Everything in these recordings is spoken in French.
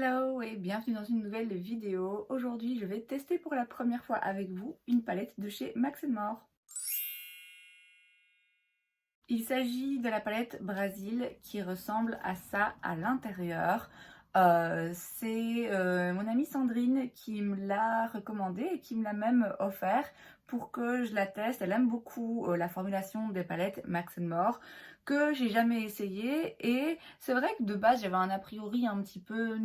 Hello et bienvenue dans une nouvelle vidéo. Aujourd'hui, je vais tester pour la première fois avec vous une palette de chez Max More. Il s'agit de la palette Brésil qui ressemble à ça à l'intérieur. C'est mon amie Sandrine qui me l'a recommandé et qui me l'a même offert pour que je la teste. Elle aime beaucoup la formulation des palettes Max More que j'ai jamais essayé, et c'est vrai que de base j'avais un a priori un petit peu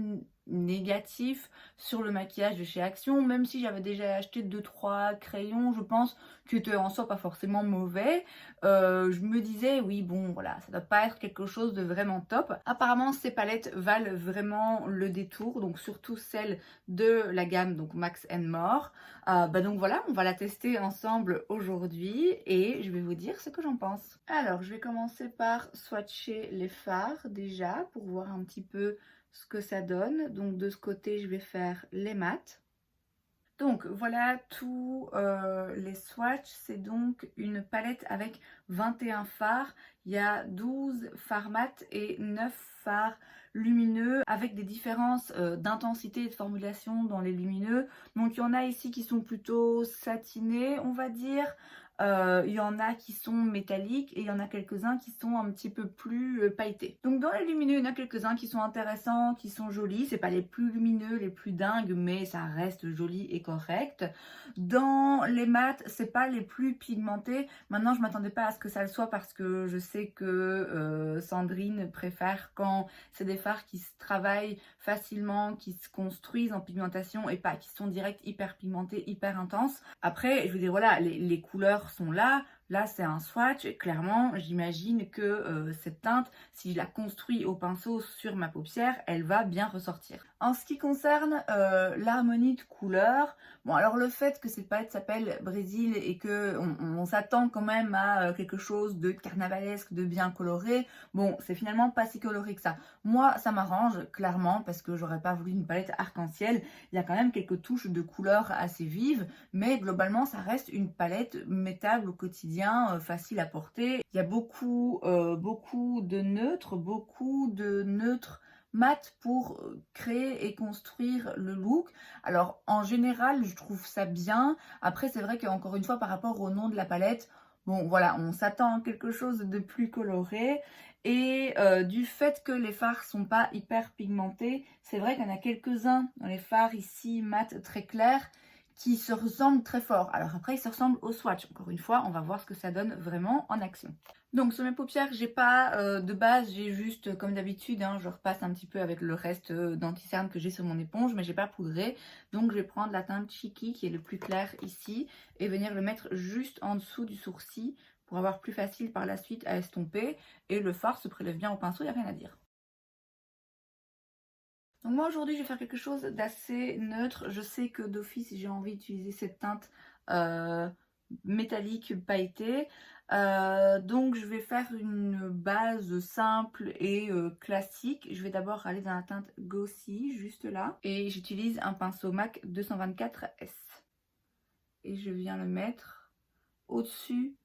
négatif sur le maquillage de chez Action, même si j'avais déjà acheté 2-3 crayons, je pense, qui étaient en soi pas forcément mauvais. Je me disais oui bon voilà, ça doit pas être quelque chose de vraiment top. Apparemment ces palettes valent vraiment le détour, donc surtout celle de la gamme donc Max More. Donc voilà, on va la tester ensemble aujourd'hui et je vais vous dire ce que j'en pense. Alors je vais commencer par swatcher les fards déjà pour voir un petit peu ce que ça donne. Donc de ce côté je vais faire les mats. Donc voilà tous les swatchs. C'est donc une palette avec 21 fards. Il y a 12 fards mat et 9 fards lumineux avec des différences d'intensité et de formulation dans les lumineux. Donc il y en a ici qui sont plutôt satinés, on va dire. Il y en a qui sont métalliques et il y en a quelques-uns qui sont un petit peu plus pailletés. Donc dans les lumineux, il y en a quelques-uns qui sont intéressants, qui sont jolis. C'est pas les plus lumineux, les plus dingues, mais ça reste joli et correct. Dans les mats, c'est pas les plus pigmentés. Maintenant, je m'attendais pas à ce que ça le soit parce que je sais que Sandrine préfère quand c'est des fards qui se travaillent facilement, qui se construisent en pigmentation et pas qui sont direct hyper pigmentés, hyper intenses. Après, je veux dire, voilà, les couleurs sont là. Là, c'est un swatch. Et clairement, j'imagine que cette teinte, si je la construis au pinceau sur ma paupière, elle va bien ressortir. En ce qui concerne l'harmonie de couleurs, bon, alors le fait que cette palette s'appelle Brésil et que on s'attend quand même à quelque chose de carnavalesque, de bien coloré, bon, c'est finalement pas si coloré que ça. Moi, ça m'arrange clairement parce que j'aurais pas voulu une palette arc-en-ciel. Il y a quand même quelques touches de couleurs assez vives, mais globalement, ça reste une palette mettable au quotidien, facile à porter. Il y a beaucoup de neutres mat pour créer et construire le look. Alors en général je trouve ça bien. Après c'est vrai qu'encore une fois par rapport au nom de la palette, bon voilà, on s'attend à quelque chose de plus coloré. Et du fait que les fards sont pas hyper pigmentés, c'est vrai qu'il y en a quelques-uns dans les fards ici mat très clairs qui se ressemblent très fort. Alors après, ils se ressemblent au swatch. Encore une fois, on va voir ce que ça donne vraiment en action. Donc sur mes paupières, j'ai pas de base, j'ai juste, comme d'habitude, je repasse un petit peu avec le reste d'anti-cerne que j'ai sur mon éponge, mais j'ai pas poudré. Donc je vais prendre la teinte Cheeky, qui est le plus clair ici, et venir le mettre juste en dessous du sourcil, pour avoir plus facile par la suite à estomper. Et le fard se prélève bien au pinceau, il n'y a rien à dire. Donc moi aujourd'hui je vais faire quelque chose d'assez neutre. Je sais que d'office j'ai envie d'utiliser cette teinte métallique pailletée. Donc je vais faire une base simple et classique. Je vais d'abord aller dans la teinte Gossy, juste là. Et j'utilise un pinceau MAC 224S. Et je viens le mettre au-dessus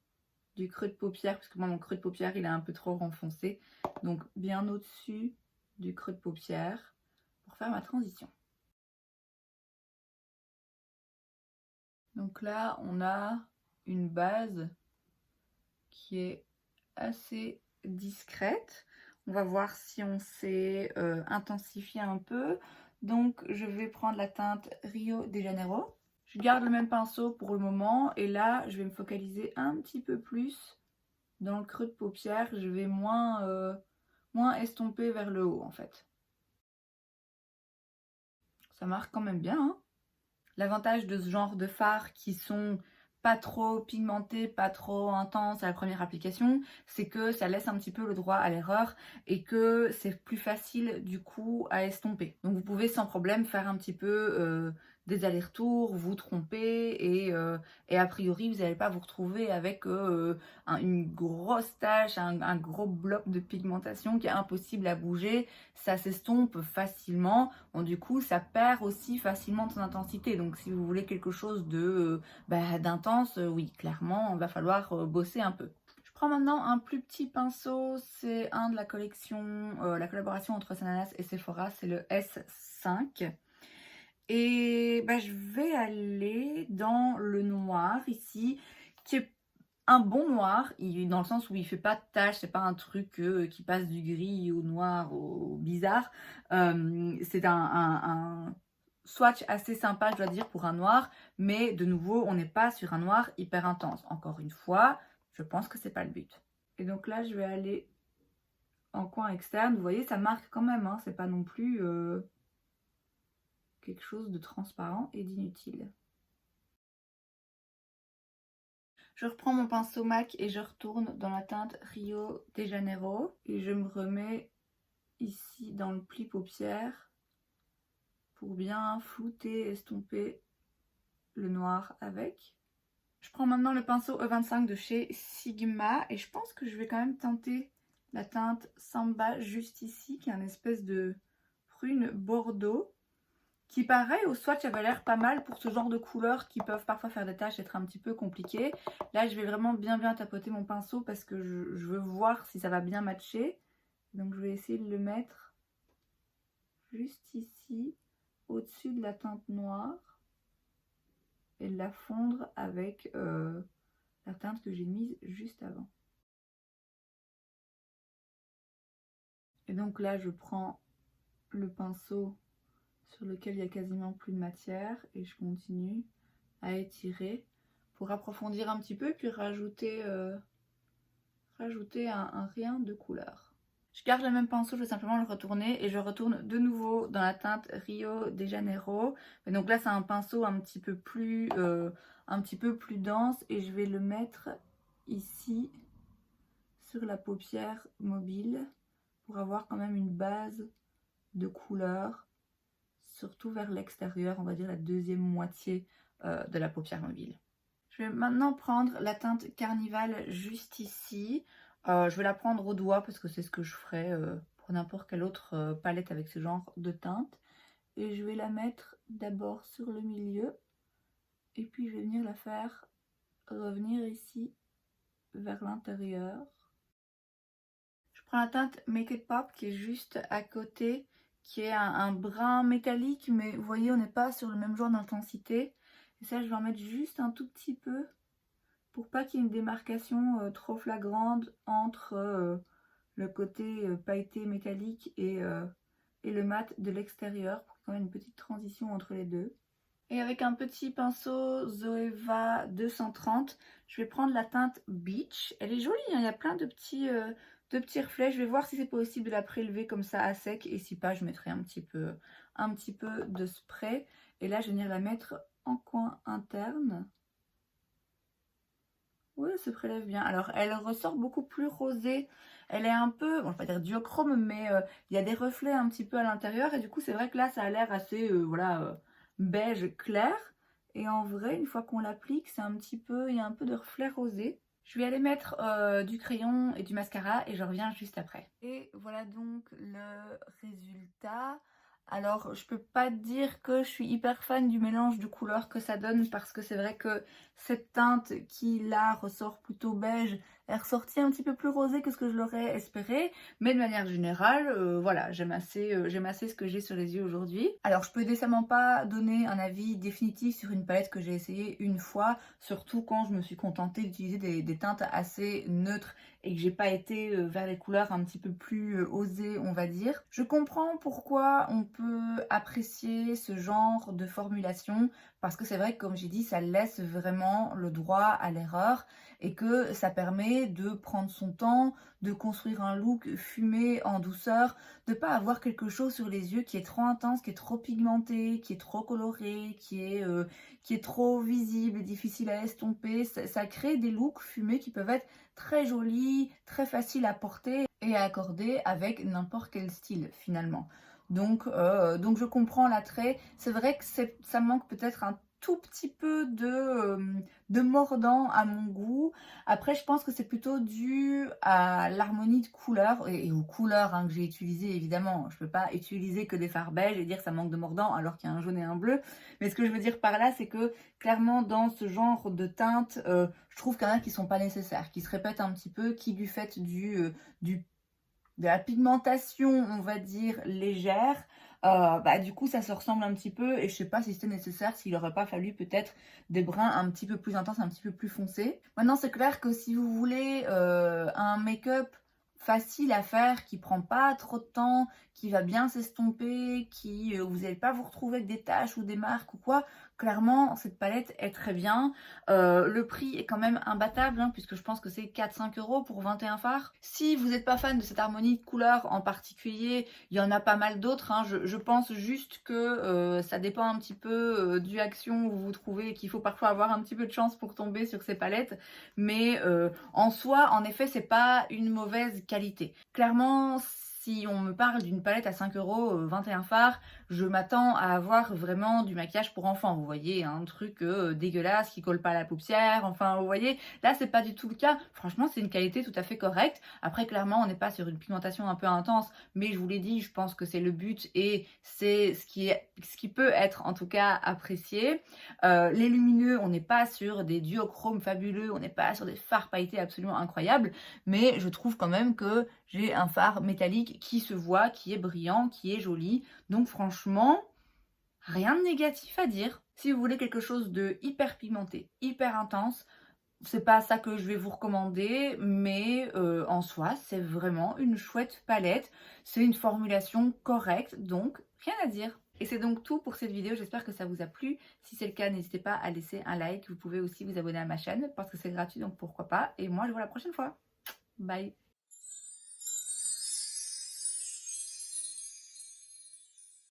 du creux de paupière, parce que moi mon creux de paupière il est un peu trop renfoncé. Donc bien au-dessus du creux de paupière, pour faire ma transition. Donc là, on a une base qui est assez discrète. On va voir si on s'est intensifié un peu. Donc je vais prendre la teinte Rio de Janeiro. Je garde le même pinceau pour le moment et là, je vais me focaliser un petit peu plus dans le creux de paupière. Je vais moins estomper vers le haut en fait. Ça marque quand même bien, hein. L'avantage de ce genre de fards qui sont pas trop pigmentés, pas trop intenses à la première application, c'est que ça laisse un petit peu le droit à l'erreur et que c'est plus facile du coup à estomper. Donc vous pouvez sans problème faire un petit peu des allers-retours, vous tromper et a priori vous n'allez pas vous retrouver avec une grosse tache, un gros bloc de pigmentation qui est impossible à bouger. Ça s'estompe facilement. Bon, du coup ça perd aussi facilement de son intensité. Donc si vous voulez quelque chose de d'intense, oui clairement il va falloir bosser un peu. Je prends maintenant un plus petit pinceau, c'est un de la collection, la collaboration entre Sananas et Sephora, c'est le S5. Et bah, je vais aller dans le noir ici, qui est un bon noir, dans le sens où il fait pas de tache, c'est pas un truc qui passe du gris au noir au bizarre. C'est un swatch assez sympa, je dois dire, pour un noir, mais de nouveau, on n'est pas sur un noir hyper intense. Encore une fois, je pense que c'est pas le but. Et donc là, je vais aller en coin externe. Vous voyez, ça marque quand même, hein, c'est pas non plus quelque chose de transparent et d'inutile. Je reprends mon pinceau MAC et je retourne dans la teinte Rio de Janeiro et je me remets ici dans le pli paupière pour bien flouter, estomper le noir avec. Je prends maintenant le pinceau E25 de chez Sigma et je pense que je vais quand même tenter la teinte Samba juste ici, qui est une espèce de prune bordeaux, qui pareil au swatch avait l'air pas mal pour ce genre de couleurs qui peuvent parfois faire des taches, être un petit peu compliquées. Là je vais vraiment bien tapoter mon pinceau parce que je veux voir si ça va bien matcher. Donc je vais essayer de le mettre juste ici, au-dessus de la teinte noire, et de la fondre avec la teinte que j'ai mise juste avant. Et donc là je prends le pinceau sur lequel il n'y a quasiment plus de matière et je continue à étirer pour approfondir un petit peu et puis rajouter un rien de couleur. Je garde le même pinceau, je vais simplement le retourner et je retourne de nouveau dans la teinte Rio de Janeiro. Et donc là c'est un pinceau un petit peu plus dense et je vais le mettre ici sur la paupière mobile pour avoir quand même une base de couleur, surtout vers l'extérieur, on va dire la deuxième moitié de la paupière mobile. Je vais maintenant prendre la teinte Carnival juste ici. Je vais la prendre au doigt parce que c'est ce que je ferais pour n'importe quelle autre palette avec ce genre de teinte. Et je vais la mettre d'abord sur le milieu et puis je vais venir la faire revenir ici vers l'intérieur. Je prends la teinte Make It Pop qui est juste à côté, qui est un brun métallique, mais vous voyez on n'est pas sur le même genre d'intensité. Et ça je vais en mettre juste un tout petit peu pour pas qu'il y ait une démarcation trop flagrante entre le côté pailleté métallique et le mat de l'extérieur, pour quand même une petite transition entre les deux. Et avec un petit pinceau Zoeva 230, je vais prendre la teinte Beach. Elle est jolie, hein, il y a plein de petits reflets. Je vais voir si c'est possible de la prélever comme ça à sec. Et si pas, je mettrai un petit peu de spray. Et là, je vais venir la mettre en coin interne. Oui, elle se prélève bien. Alors, elle ressort beaucoup plus rosée. Elle est un peu, bon, je vais pas dire duochrome, mais il y a des reflets un petit peu à l'intérieur. Et du coup, c'est vrai que là, ça a l'air assez, voilà, beige clair. Et en vrai, une fois qu'on l'applique, c'est un petit peu, il y a un peu de reflets rosés. Je vais aller mettre du crayon et du mascara et je reviens juste après. Et voilà donc le résultat. Alors, je peux pas dire que je suis hyper fan du mélange de couleurs que ça donne parce que c'est vrai que cette teinte qui là ressort plutôt beige est ressortie un petit peu plus rosée que ce que je l'aurais espéré. Mais de manière générale, voilà, j'aime assez ce que j'ai sur les yeux aujourd'hui. Alors, je peux décemment pas donner un avis définitif sur une palette que j'ai essayée une fois, surtout quand je me suis contentée d'utiliser des teintes assez neutres et que j'ai pas été vers les couleurs un petit peu plus osées, on va dire. Je comprends pourquoi on peut apprécier ce genre de formulation parce que c'est vrai que comme j'ai dit, ça laisse vraiment le droit à l'erreur et que ça permet de prendre son temps, de construire un look fumé en douceur, de pas avoir quelque chose sur les yeux qui est trop intense, qui est trop pigmenté, qui est trop coloré, qui est trop visible, difficile à estomper. Ça crée des looks fumés qui peuvent être très jolis, très faciles à porter et à accorder avec n'importe quel style finalement. Donc je comprends l'attrait. C'est vrai que ça manque peut-être un tout petit peu de mordant à mon goût. Après, je pense que c'est plutôt dû à l'harmonie de couleurs et aux couleurs hein, que j'ai utilisées, évidemment. Je ne peux pas utiliser que des fards beiges et dire que ça manque de mordant alors qu'il y a un jaune et un bleu. Mais ce que je veux dire par là, c'est que clairement, dans ce genre de teintes, je trouve qu'il y en a qui ne sont pas nécessaires, qui se répètent un petit peu, qui du fait du de la pigmentation, on va dire, légère, bah, du coup, ça se ressemble un petit peu et je sais pas si c'était nécessaire, s'il n'aurait pas fallu peut-être des brins un petit peu plus intenses, un petit peu plus foncés. Maintenant, c'est clair que si vous voulez un make-up facile à faire, qui prend pas trop de temps, qui va bien s'estomper, qui vous n'allez pas vous retrouver avec des taches ou des marques ou quoi, clairement, cette palette est très bien. Le prix est quand même imbattable, hein, puisque je pense que c'est 4-5 € pour 21 fards. Si vous n'êtes pas fan de cette harmonie de couleurs en particulier, il y en a pas mal d'autres. Hein. Je pense juste que ça dépend un petit peu du action où vous vous trouvez et qu'il faut parfois avoir un petit peu de chance pour tomber sur ces palettes. Mais en soi, en effet, c'est pas une mauvaise qualité. Clairement, si on me parle d'une palette à 5 €, 21 fards, je m'attends à avoir vraiment du maquillage pour enfants. Vous voyez, un truc dégueulasse qui colle pas à la paupière. Enfin, vous voyez, là, c'est pas du tout le cas. Franchement, c'est une qualité tout à fait correcte. Après, clairement, on n'est pas sur une pigmentation un peu intense, mais je vous l'ai dit, je pense que c'est le but et c'est ce qui peut être en tout cas apprécié. Les lumineux, on n'est pas sur des duochromes fabuleux, on n'est pas sur des fards pailletés absolument incroyables, mais je trouve quand même que j'ai un fard métallique qui se voit, qui est brillant, qui est joli. Donc franchement, rien de négatif à dire. Si vous voulez quelque chose de hyper pigmenté, hyper intense, c'est pas ça que je vais vous recommander, mais en soi, c'est vraiment une chouette palette. C'est une formulation correcte, donc rien à dire. Et c'est donc tout pour cette vidéo, j'espère que ça vous a plu. Si c'est le cas, n'hésitez pas à laisser un like. Vous pouvez aussi vous abonner à ma chaîne parce que c'est gratuit, donc pourquoi pas. Et moi, je vous vois la prochaine fois. Bye!